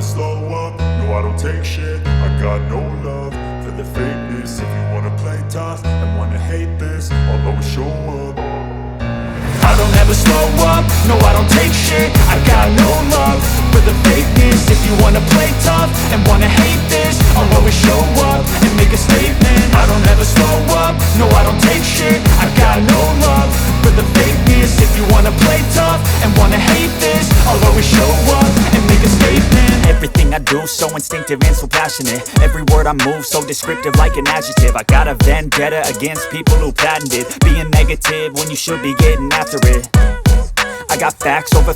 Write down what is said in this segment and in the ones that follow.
slow up, no I don't take shit. I got no love for the fakeness. If you wanna play tough and wanna hate this, I'll always show up. I don't ever slow up, no I don't take shit. I got no love for the fakeness. If you wanna play tough and wanna hate this, I'll always show up and make a statement. I don't ever slow up, no I don't take shit. I got no love for the fakeness. If you wanna play tough and wanna hate this, I'll always show up and make a statement. Everything I do so instinctive and so passionate. Every word I move so descriptive like an adjective. I got a vendetta against people who patented being negative when you should be getting after it. I got facts over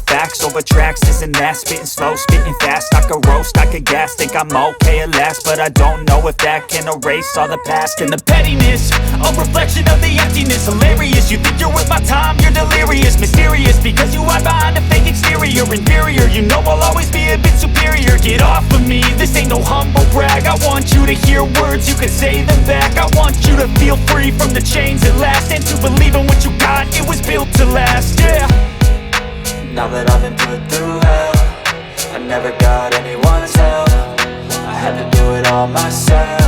tracks, this and that. Spitting slow, spitting fast, I could roast, I could gas. Think I'm okay at last, but I don't know if that can erase all the past. And the pettiness, a reflection of the emptiness. Hilarious, you think you're worth my time, you're delirious. Mysterious, because you hide behind a fake exterior. Inferior, you know I'll always be a bit superior. Get off of me, this ain't no humble brag. I want you to hear words, you can say them back. I want you to feel free from the chains at last, and to believe in what you got, it was built to last, yeah. Now that I've been put through hell, I never got anyone's help. I had to do it all myself.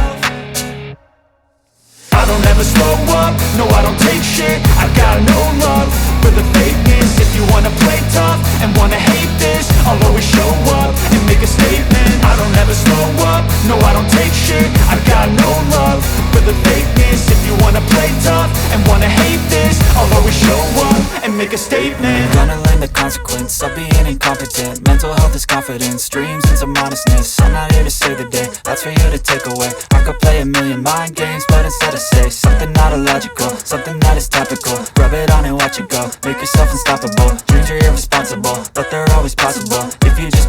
I don't ever slow up, no I don't take shit. I got no love for the fakeness. If you wanna play tough and wanna hate this, I'll always show up and make a statement. I don't ever slow up, no I don't take shit. I got no love for the fakeness. If you wanna play tough and wanna hate this, I'll always show up and make a statement. Gonna learn the consequence of being incompetent. Mental health is confidence, dreams and some honestness. I'm not here to save the day, that's for you to take away. I could play a million mind games, but instead I say something not illogical, something that is topical. Rub it on and watch it go, make yourself unstoppable. Dreams are irresponsible, but they're always possible if you just